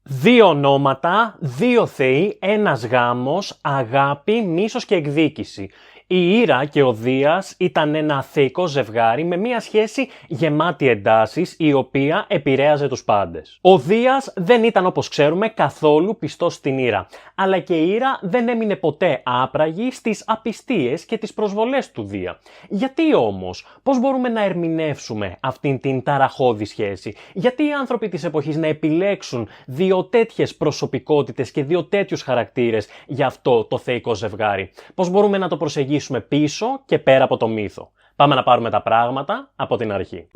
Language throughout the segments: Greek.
Δύο ονόματα, δύο θεοί, ένας γάμος, αγάπη, μίσος και εκδίκηση. Η Ήρα και ο Δίας ήταν ένα θεϊκό ζευγάρι με μια σχέση γεμάτη εντάσεις, η οποία επηρέαζε τους πάντες. Ο Δίας δεν ήταν, όπως ξέρουμε, καθόλου πιστός στην Ήρα, αλλά και η Ήρα δεν έμεινε ποτέ άπραγη στις απιστίες και τις προσβολές του Δία. Γιατί όμως, πώς μπορούμε να ερμηνεύσουμε αυτήν την ταραχώδη σχέση? Γιατί οι άνθρωποι της εποχής να επιλέξουν δύο τέτοιες προσωπικότητες και δύο τέτοιους χαρακτήρες για αυτό το θεϊκό ζευγάρι? Πώς μπορούμε να το προσεγγίσουμε πίσω και πέρα από το μύθο? Πάμε να πάρουμε τα πράγματα από την αρχή.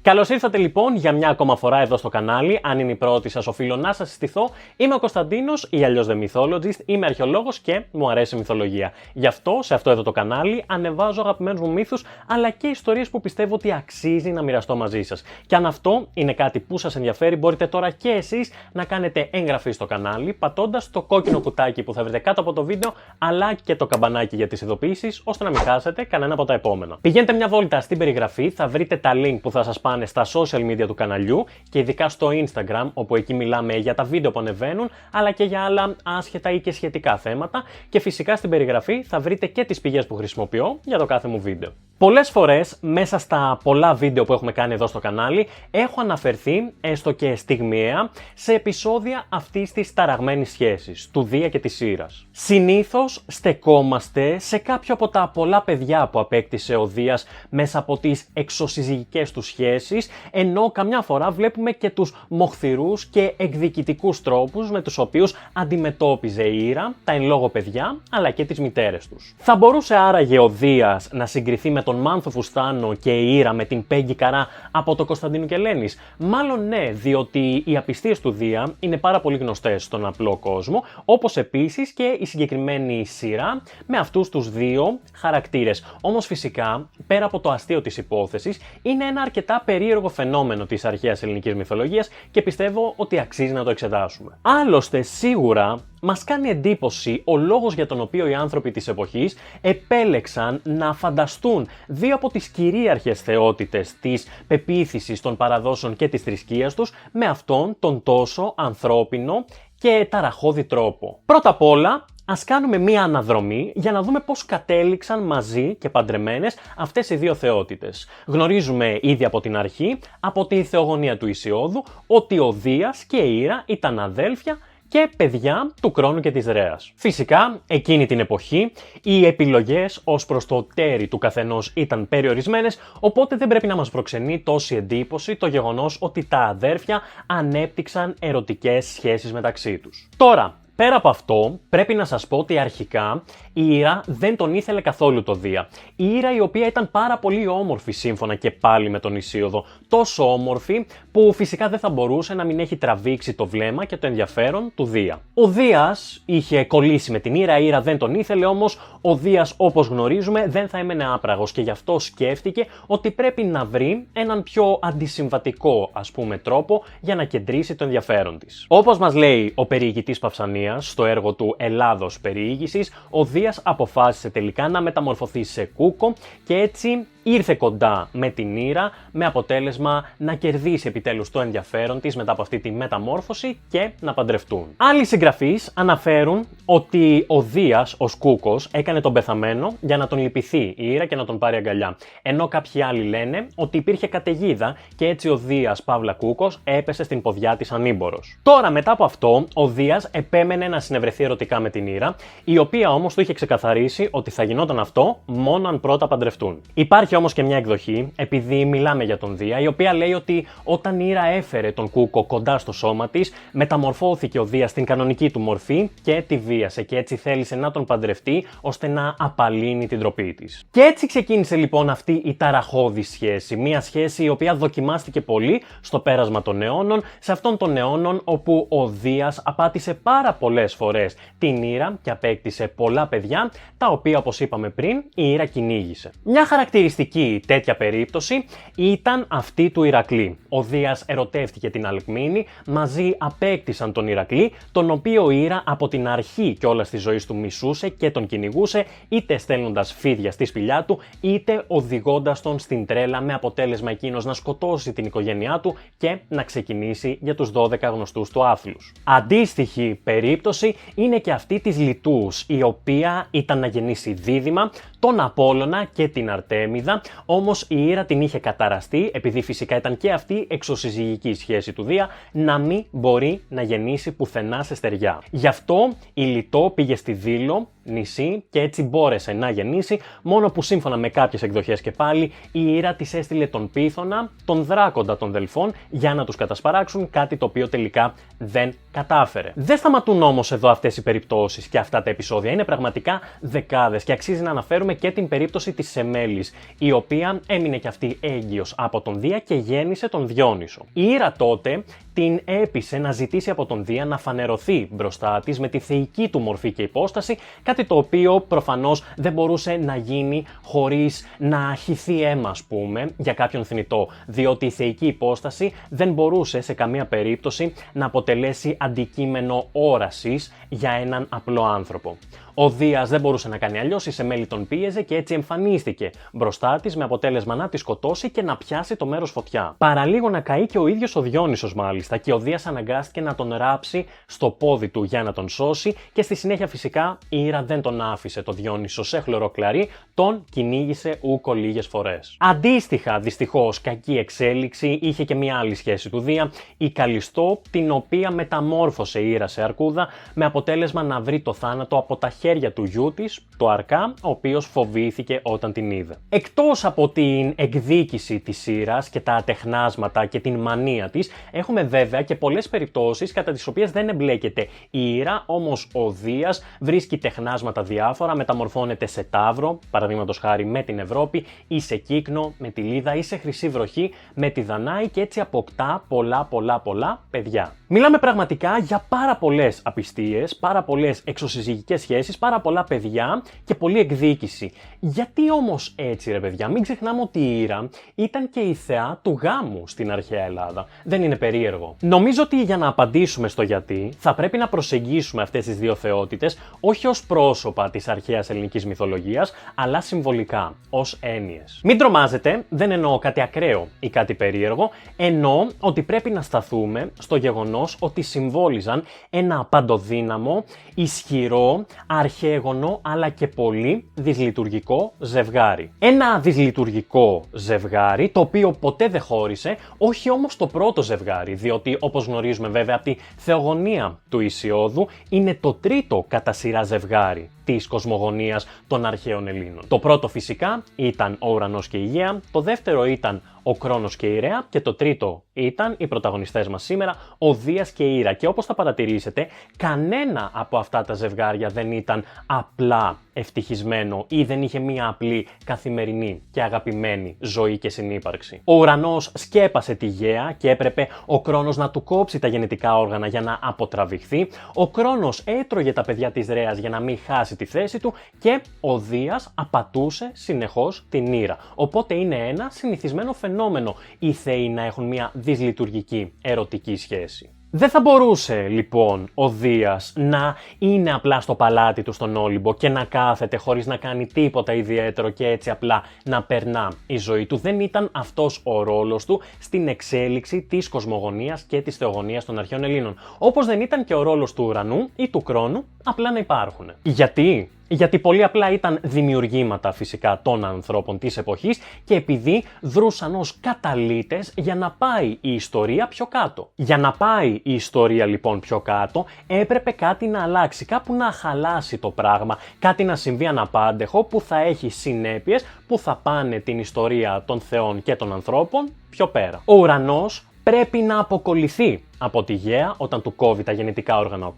Καλώς ήρθατε λοιπόν για μια ακόμα φορά εδώ στο κανάλι. Αν είναι η πρώτη σας, οφείλω να σας συστηθώ. Είμαι ο Κωνσταντίνος ή αλλιώς The Mythologist. Είμαι αρχαιολόγος και μου αρέσει η μυθολογία. Γι' αυτό σε αυτό εδώ το κανάλι ανεβάζω αγαπημένους μου μύθους, αλλά και ιστορίες που πιστεύω ότι αξίζει να μοιραστώ μαζί σας. Και αν αυτό είναι κάτι που σας ενδιαφέρει, μπορείτε τώρα και εσείς να κάνετε εγγραφή στο κανάλι, πατώντας το κόκκινο κουτάκι που θα βρείτε κάτω από το βίντεο, αλλά και το καμπανάκι για τις ειδοποιήσεις, ώστε να μην χάσετε κανένα από τα επόμενα. Πηγαίνετε μια βόλτα στην περιγραφή, θα βρείτε τα link που θα σας πάνε στα social media του καναλιού και ειδικά στο Instagram, όπου εκεί μιλάμε για τα βίντεο που ανεβαίνουν, αλλά και για άλλα άσχετα ή και σχετικά θέματα, και φυσικά στην περιγραφή θα βρείτε και τις πηγές που χρησιμοποιώ για το κάθε μου βίντεο. Πολλές φορές μέσα στα πολλά βίντεο που έχουμε κάνει εδώ στο κανάλι έχω αναφερθεί, έστω και στιγμιαία, σε επεισόδια αυτής της ταραγμένης σχέσης, του Δία και της Ήρας. Συνήθως στεκόμαστε σε κάποιο από τα πολλά παιδιά που απέκτησε ο Δίας μέσα από τις εξωσυζυγικές του σχέσεις, ενώ καμιά φορά βλέπουμε και τους μοχθηρούς και εκδικητικούς τρόπους με τους οποίους αντιμετώπιζε η Ήρα τα εν λόγω παιδιά, αλλά και τις μητέρες τους. Θα μπορούσε άραγε ο Δίας να συγκριθεί με τον Μάνθο Φουστάνο και η Ήρα με την Πέγγι Καρά από το Κωνσταντίνου και Ελένης? Μάλλον ναι, διότι οι απιστίες του Δία είναι πάρα πολύ γνωστές στον απλό κόσμο, όπως επίσης και η συγκεκριμένη σειρά με αυτούς τους δύο χαρακτήρες. Όμως φυσικά, πέρα από το αστείο της υπόθεσης, είναι ένα αρκετά περίεργο φαινόμενο της αρχαίας ελληνικής μυθολογίας και πιστεύω ότι αξίζει να το εξετάσουμε. Άλλωστε, σίγουρα μας κάνει εντύπωση ο λόγος για τον οποίο οι άνθρωποι της εποχής επέλεξαν να φανταστούν δύο από τις κυρίαρχες θεότητες της πεποίθησης, των παραδόσεων και της θρησκείας τους με αυτόν τον τόσο ανθρώπινο και ταραχώδη τρόπο. Πρώτα απ' όλα, ας κάνουμε μία αναδρομή για να δούμε πώς κατέληξαν μαζί και παντρεμένες αυτές οι δύο θεότητες. Γνωρίζουμε ήδη από την αρχή, από τη θεογονία του Ησιώδου, ότι ο Δίας και η Ήρα ήταν αδέλφια και παιδιά του Κρόνου και της Ρέας. Φυσικά, εκείνη την εποχή, οι επιλογές ως προς το τέρι του καθενός ήταν περιορισμένες, οπότε δεν πρέπει να μας προξενεί τόση εντύπωση το γεγονός ότι τα αδέρφια ανέπτυξαν ερωτικές σχέσεις μεταξύ τους. Τώρα, πέρα από αυτό, πρέπει να σας πω ότι αρχικά η Ήρα δεν τον ήθελε καθόλου το Δία. Η Ήρα, η οποία ήταν πάρα πολύ όμορφη σύμφωνα και πάλι με τον Ησίωδο, τόσο όμορφη που φυσικά δεν θα μπορούσε να μην έχει τραβήξει το βλέμμα και το ενδιαφέρον του Δία. Ο Δίας είχε κολλήσει με την Ήρα, η Ήρα δεν τον ήθελε, όμως ο Δίας, όπως γνωρίζουμε, δεν θα έμενε άπραγος και γι' αυτό σκέφτηκε ότι πρέπει να βρει έναν πιο αντισυμβατικό, ας πούμε, τρόπο για να κεντρήσει το ενδιαφέρον της. Όπως μας λέει ο περιηγητής Παυσανίας στο έργο του Ελλάδος Περιήγησης, ο Δίας αποφάσισε τελικά να μεταμορφωθεί σε κούκο και έτσι ήρθε κοντά με την Ήρα, με αποτέλεσμα να κερδίσει επιτέλους το ενδιαφέρον της μετά από αυτή τη μεταμόρφωση και να παντρευτούν. Άλλοι συγγραφείς αναφέρουν ότι ο Δίας ως κούκος έκανε τον πεθαμένο για να τον λυπηθεί η Ήρα και να τον πάρει αγκαλιά. Ενώ κάποιοι άλλοι λένε ότι υπήρχε καταιγίδα και έτσι ο Δίας Παύλα Κούκος έπεσε στην ποδιά της ανήμπορος. Τώρα, μετά από αυτό, ο Δίας επέμενε να συνευρεθεί ερωτικά με την Ήρα, η οποία όμως του είχε ξεκαθαρίσει ότι θα γινόταν αυτό μόνο αν πρώτα παντρευτούν. Υπάρχει όμως και μια εκδοχή, επειδή μιλάμε για τον Δία, η οποία λέει ότι όταν η Ήρα έφερε τον Κούκο κοντά στο σώμα της, μεταμορφώθηκε ο Δίας στην κανονική του μορφή και τη βίασε και έτσι θέλησε να τον παντρευτεί ώστε να απαλύνει την ντροπή της. Και έτσι ξεκίνησε λοιπόν αυτή η ταραχώδη σχέση, μια σχέση η οποία δοκιμάστηκε πολύ στο πέρασμα των αιώνων, σε αυτόν των αιώνων όπου ο Δίας απάτησε πάρα πολλές φορές την Ήρα και απέκτησε πολλά παιδιά, τα οποία όπως είπαμε πριν η Ήρα κυνήγησε. Μια χαρακτηριστική μυστική τέτοια περίπτωση ήταν αυτή του Ηρακλή. Ο Δίας ερωτεύτηκε την Αλκμήνη, μαζί απέκτησαν τον Ηρακλή, τον οποίο ο Ήρα από την αρχή κιόλας της ζωής του μισούσε και τον κυνηγούσε, είτε στέλνοντας φίδια στη σπηλιά του, είτε οδηγώντας τον στην τρέλα, με αποτέλεσμα εκείνος να σκοτώσει την οικογένειά του και να ξεκινήσει για τους 12 γνωστούς του άθλους. Αντίστοιχη περίπτωση είναι και αυτή της Λιτούς, η οποία ήταν να γεννήσει δίδυμα, τον Απόλλωνα και την Αρτέμιδα, όμως η Ήρα την είχε καταραστεί, επειδή φυσικά ήταν και αυτή εξωσυζυγική σχέση του Δία, να μην μπορεί να γεννήσει πουθενά σε στεριά. Γι' αυτό η Λιτό πήγε στη Δήλο, νησί, και έτσι μπόρεσε να γεννήσει, μόνο που σύμφωνα με κάποιες εκδοχές και πάλι η Ήρα της έστειλε τον Πίθωνα, τον δράκοντα των Δελφών, για να τους κατασπαράξουν, κάτι το οποίο τελικά δεν κατάφερε. Δεν σταματούν όμως εδώ αυτές οι περιπτώσεις και αυτά τα επεισόδια, είναι πραγματικά δεκάδες και αξίζει να αναφέρουμε και την περίπτωση της Σεμέλης, η οποία έμεινε και αυτή έγκυος από τον Δία και γέννησε τον Διόνυσο. Η Ήρα τότε την έπεισε να ζητήσει από τον Δία να φανερωθεί μπροστά της με τη θεϊκή του μορφή και υπόσταση, κάτι το οποίο προφανώς δεν μπορούσε να γίνει χωρίς να χυθεί αίμα, ας πούμε, για κάποιον θνητό, διότι η θεϊκή υπόσταση δεν μπορούσε σε καμία περίπτωση να αποτελέσει αντικείμενο όρασης για έναν απλό άνθρωπο. Ο Δίας δεν μπορούσε να κάνει αλλιώς, η Σεμέλη τον πίεζε και έτσι εμφανίστηκε μπροστά της, με αποτέλεσμα να τη σκοτώσει και να πιάσει το μέρος φωτιά. Παραλίγο να καεί και ο ίδιος ο Διόνυσος μάλιστα, και ο Δίας αναγκάστηκε να τον ράψει στο πόδι του για να τον σώσει, και στη συνέχεια φυσικά η Ήρα δεν τον άφησε το Διόνυσο σε χλωροκλαρί, τον κυνήγησε ούκο λίγες φορές. Αντίστοιχα, δυστυχώς, κακή εξέλιξη είχε και μια άλλη σχέση του Δία, η Καλιστό, την οποία μεταμόρφωσε η Ήρα σε αρκούδα, με αποτέλεσμα να βρει το θάνατο από τα χέρια του γιού της, το Αρκά, ο οποίος φοβήθηκε όταν την είδε. Εκτός από την εκδίκηση της Ήρας και τα τεχνάσματα και την μανία της, έχουμε βέβαια και πολλές περιπτώσεις κατά τις οποίες δεν εμπλέκεται η Ήρα, όμως ο Δίας βρίσκει τεχνάσματα διάφορα, μεταμορφώνεται σε ταύρο, παραδείγματος χάρη με την Ευρώπη, ή σε κύκνο με τη Λίδα, ή σε χρυσή βροχή με τη Δανάη, και έτσι αποκτά πολλά παιδιά. Μιλάμε πραγματικά για πάρα πολλές απιστίες, πάρα πολλές εξωσυζυγικές σχέσεις, πάρα πολλά παιδιά και πολλή εκδίκηση. Γιατί όμως έτσι, ρε παιδιά? Μην ξεχνάμε ότι η Ήρα ήταν και η θεά του γάμου στην αρχαία Ελλάδα. Δεν είναι περίεργο? Νομίζω ότι για να απαντήσουμε στο γιατί θα πρέπει να προσεγγίσουμε αυτές τις δύο θεότητες όχι ως πρόσωπα της αρχαίας ελληνικής μυθολογίας, αλλά συμβολικά, ως έννοιες. Μην τρομάζετε, δεν εννοώ κάτι ακραίο ή κάτι περίεργο, εννοώ ότι πρέπει να σταθούμε στο γεγονός ότι συμβόλιζαν ένα παντοδύναμο, ισχυρό, αρχαίγονο αλλά και πολύ δυσλειτουργικό ζευγάρι. Ένα δυσλειτουργικό ζευγάρι το οποίο ποτέ δεν χώρισε, όχι όμως το πρώτο ζευγάρι, διότι όπως γνωρίζουμε βέβαια από τη θεογονία του Ησιώδου, είναι το τρίτο κατά σειρά ζευγάρι της κοσμογονίας των αρχαίων Ελλήνων. Το πρώτο φυσικά ήταν ο Ουρανός και η Γαία, το δεύτερο ήταν ο Κρόνος και η Ρέα και το τρίτο ήταν οι πρωταγωνιστές μας σήμερα, ο Δίας και η Ήρα. Και όπως θα παρατηρήσετε, κανένα από αυτά τα ζευγάρια δεν ήταν απλά ευτυχισμένο ή δεν είχε μία απλή καθημερινή και αγαπημένη ζωή και συνύπαρξη. Ο Ουρανός σκέπασε τη Γαία και έπρεπε ο Κρόνος να του κόψει τα γεννητικά όργανα για να αποτραβηχθεί. Ο Κρόνος έτρωγε τα παιδιά της Ρέας για να μην χάσει τη θέση του και ο Δίας απατούσε συνεχώς την Ήρα. Οπότε είναι ένα συνηθισμένο φαινόμενο οι θεοί να έχουν μια δυσλειτουργική ερωτική σχέση. Δεν θα μπορούσε λοιπόν ο Δίας να είναι απλά στο παλάτι του στον Όλυμπο και να κάθεται χωρίς να κάνει τίποτα ιδιαίτερο και έτσι απλά να περνά η ζωή του. Δεν ήταν αυτός ο ρόλος του στην εξέλιξη της κοσμογονίας και της θεογονίας των αρχαίων Ελλήνων. Όπως δεν ήταν και ο ρόλος του Ουρανού ή του Κρόνου απλά να υπάρχουν. Γιατί? Γιατί πολύ απλά ήταν δημιουργήματα φυσικά των ανθρώπων της εποχής και επειδή δρούσαν ως καταλύτες για να πάει η ιστορία πιο κάτω. Για να πάει η ιστορία λοιπόν πιο κάτω έπρεπε κάτι να αλλάξει, κάπου να χαλάσει το πράγμα, κάτι να συμβεί αναπάντεχο που θα έχει συνέπειες που θα πάνε την ιστορία των θεών και των ανθρώπων πιο πέρα. Ο Ουρανός πρέπει να αποκολληθεί από τη γαία όταν του κόβει τα γεννητικά όργανα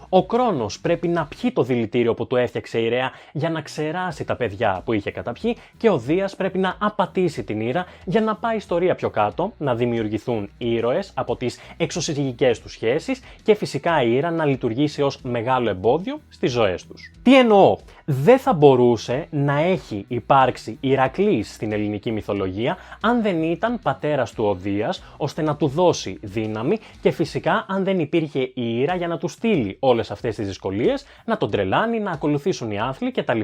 ο Κρόνος πρέπει να πιει το δηλητήριο που του έφτιαξε η Ρhea για να ξεράσει τα παιδιά που είχε καταπιεί και ο Δίας πρέπει να απατήσει την Ήρα για να πάει η ιστορία πιο κάτω, να δημιουργηθούν ήρωες από τις εξωσυζυγικές τους σχέσεις και φυσικά η Ήρα να λειτουργήσει ως μεγάλο εμπόδιο στις ζωές τους. Τι εννοώ? Δεν θα μπορούσε να έχει υπάρξει Ηρακλής στην ελληνική μυθολογία αν δεν ήταν πατέρας του ο Δίας, ώστε να του δώσει δύναμη και φυσικά αν δεν υπήρχε η Ήρα για να του στείλει όλες αυτές τις δυσκολίες, να τον τρελάνει, να ακολουθήσουν οι άθλοι κτλ.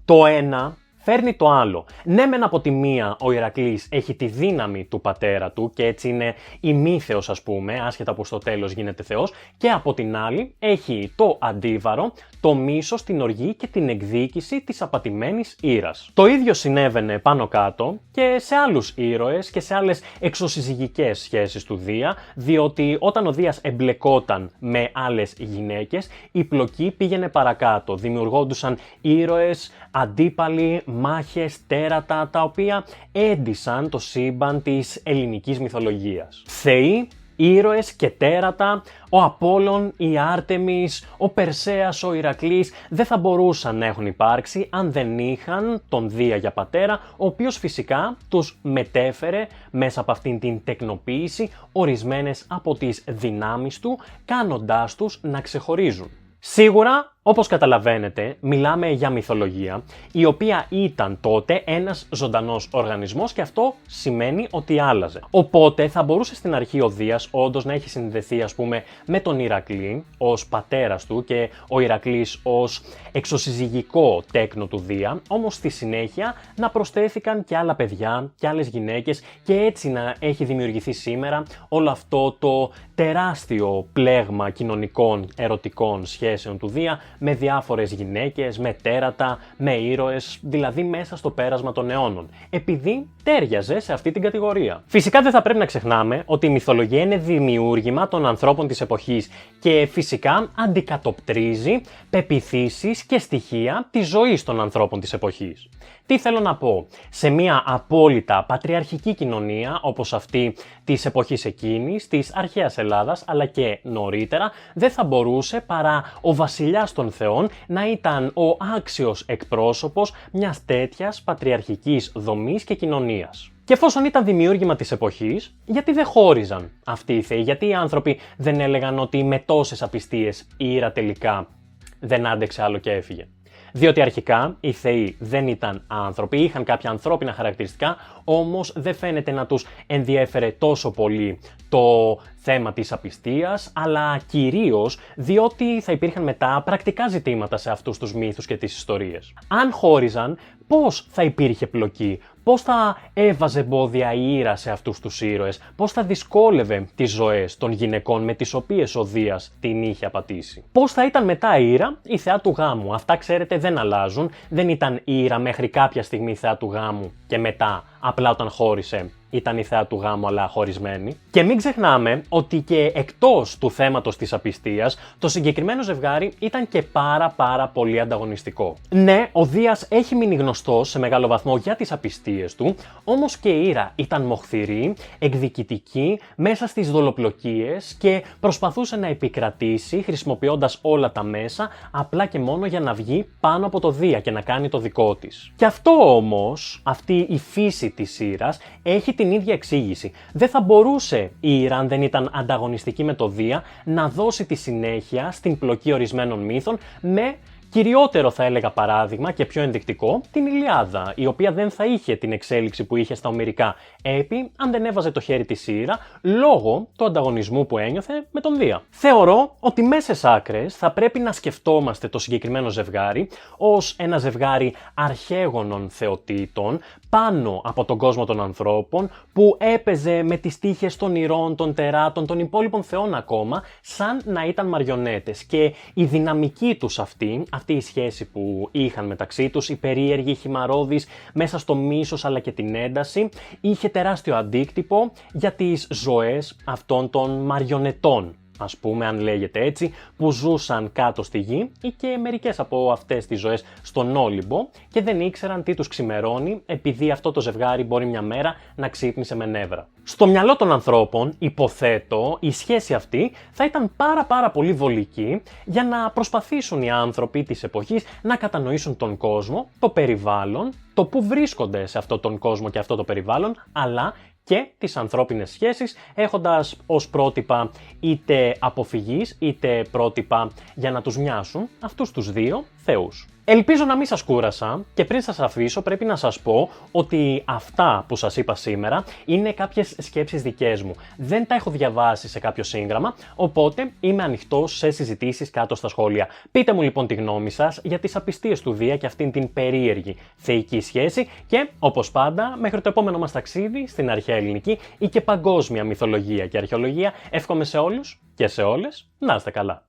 Το ένα φέρνει το άλλο. Ναι, μεν από τη μία ο Ηρακλής έχει τη δύναμη του πατέρα του και έτσι είναι ημίθεος, ας πούμε, άσχετα που στο τέλος γίνεται θεός, και από την άλλη έχει το αντίβαρο, το μίσος, την οργή και την εκδίκηση της απατημένης Ήρας. Το ίδιο συνέβαινε πάνω κάτω και σε άλλους ήρωες και σε άλλες εξωσυζυγικές σχέσεις του Δία, διότι όταν ο Δίας εμπλεκόταν με άλλες γυναίκες, η πλοκή πήγαινε παρακάτω. Δημιουργόντουσαν ήρωες, αντίπαλοι, μάχες, τέρατα, τα οποία έντυσαν το σύμπαν της ελληνικής μυθολογίας. Θεοί, ήρωες και τέρατα, ο Απόλλων, η Άρτεμις, ο Περσέας, ο Ηρακλής δεν θα μπορούσαν να έχουν υπάρξει αν δεν είχαν τον Δία για πατέρα, ο οποίος φυσικά τους μετέφερε μέσα από αυτήν την τεκνοποίηση ορισμένες από τις δυνάμεις του, κάνοντάς τους να ξεχωρίζουν. Σίγουρα, όπως καταλαβαίνετε, μιλάμε για μυθολογία, η οποία ήταν τότε ένας ζωντανός οργανισμός και αυτό σημαίνει ότι άλλαζε. Οπότε θα μπορούσε στην αρχή ο Δίας όντως να έχει συνδεθεί, ας πούμε, με τον Ηρακλή ως πατέρας του και ο Ηρακλής ως εξωσυζυγικό τέκνο του Δία, όμως στη συνέχεια να προσθέθηκαν και άλλα παιδιά και άλλες γυναίκες και έτσι να έχει δημιουργηθεί σήμερα όλο αυτό το τεράστιο πλέγμα κοινωνικών ερωτικών σχέσεων του Δία με διάφορες γυναίκες, με τέρατα, με ήρωες, δηλαδή μέσα στο πέρασμα των αιώνων, επειδή τέριαζε σε αυτή την κατηγορία. Φυσικά δεν θα πρέπει να ξεχνάμε ότι η μυθολογία είναι δημιούργημα των ανθρώπων της εποχής και φυσικά αντικατοπτρίζει πεποιθήσεις και στοιχεία της ζωής των ανθρώπων της εποχής. Τι θέλω να πω? Σε μια απόλυτα πατριαρχική κοινωνία όπως αυτή της εποχής εκείνης, της αρχαίας Ελλάδας αλλά και νωρίτερα, δεν θα μπορούσε παρά ο βασιλιάς των θεών να ήταν ο άξιος εκπρόσωπος μιας τέτοιας πατριαρχικής δομής και κοινωνίας. Και εφόσον ήταν δημιούργημα της εποχής, γιατί δεν χώριζαν αυτοί οι θεοί, γιατί οι άνθρωποι δεν έλεγαν ότι με τόσες απιστίες η Ήρα τελικά δεν άντεξε άλλο και έφυγε? Διότι αρχικά οι θεοί δεν ήταν άνθρωποι, είχαν κάποια ανθρώπινα χαρακτηριστικά, όμως δεν φαίνεται να τους ενδιέφερε τόσο πολύ το θέμα της απιστίας, αλλά κυρίως διότι θα υπήρχαν μετά πρακτικά ζητήματα σε αυτούς τους μύθους και τις ιστορίες. Αν χώριζαν, πώς θα υπήρχε πλοκή, πώς θα έβαζε εμπόδια η Ήρα σε αυτούς τους ήρωες, πώς θα δυσκόλευε τις ζωές των γυναικών με τις οποίες ο Δίας την είχε απατήσει. Πώς θα ήταν μετά η Ήρα η θεά του γάμου? Αυτά ξέρετε δεν αλλάζουν, δεν ήταν η Ήρα μέχρι κάποια στιγμή η θεά του γάμου και μετά απλά όταν χώρισε ήταν η θεά του γάμου αλλά χωρισμένη. Και μην ξεχνάμε ότι και εκτός του θέματος της απιστίας, το συγκεκριμένο ζευγάρι ήταν και πάρα πολύ ανταγωνιστικό. Ναι, ο Δίας έχει μείνει γνωστός σε μεγάλο βαθμό για τις απιστίες του, όμως και η Ήρα ήταν μοχθηρή, εκδικητική, μέσα στις δολοπλοκίες και προσπαθούσε να επικρατήσει χρησιμοποιώντας όλα τα μέσα, απλά και μόνο για να βγει πάνω από το Δία και να κάνει το δικό της. Και αυτό όμως, αυτή η φύση της Ήρας, έχει την ίδια εξήγηση. Δεν θα μπορούσε η Ήρα, αν δεν ήταν ανταγωνιστική με το Δία, να δώσει τη συνέχεια στην πλοκή ορισμένων μύθων με κυριότερο, θα έλεγα, παράδειγμα και πιο ενδεικτικό, την Ηλιάδα, η οποία δεν θα είχε την εξέλιξη που είχε στα ομηρικά έπι αν δεν έβαζε το χέρι της Ήρα λόγω του ανταγωνισμού που ένιωθε με τον Δία. Θεωρώ ότι μέσες άκρες θα πρέπει να σκεφτόμαστε το συγκεκριμένο ζευγάρι ως ένα ζευγάρι αρχαίγονων θεοτήτων πάνω από τον κόσμο των ανθρώπων που έπαιζε με τις τύχες των ηρών, των τεράτων, των υπόλοιπων θεών ακόμα, σαν να ήταν μαριονέτες. Και η δυναμική τους αυτή η σχέση που είχαν μεταξύ τους, η περίεργη, χυμαρώδης, μέσα στο μίσος αλλά και την ένταση, είχε τεράστιο αντίκτυπο για τις ζωές αυτών των μαριονετών, ας πούμε, αν λέγεται έτσι, που ζούσαν κάτω στη γη ή και μερικές από αυτές τις ζωές στον Όλυμπο και δεν ήξεραν τι τους ξημερώνει επειδή αυτό το ζευγάρι μπορεί μια μέρα να ξύπνησε με νεύρα. Στο μυαλό των ανθρώπων, υποθέτω, η σχέση αυτή θα ήταν πάρα πολύ βολική για να προσπαθήσουν οι άνθρωποι της εποχής να κατανοήσουν τον κόσμο, το περιβάλλον, το που βρίσκονται σε αυτόν τον κόσμο και αυτό το περιβάλλον, αλλά και τις ανθρώπινες σχέσεις, έχοντας ως πρότυπα είτε αποφυγής είτε πρότυπα για να τους μοιάσουν αυτούς τους δύο θεούς. Ελπίζω να μην σας κούρασα και πριν σας αφήσω πρέπει να σας πω ότι αυτά που σας είπα σήμερα είναι κάποιες σκέψεις δικές μου. Δεν τα έχω διαβάσει σε κάποιο σύγγραμμα, οπότε είμαι ανοιχτός σε συζητήσεις κάτω στα σχόλια. Πείτε μου λοιπόν τη γνώμη σας για τις απιστίες του Δία και αυτήν την περίεργη θεϊκή σχέση και όπως πάντα μέχρι το επόμενο μας ταξίδι στην αρχαία ελληνική ή και παγκόσμια μυθολογία και αρχαιολογία εύχομαι σε όλους και σε όλες να είστε καλά.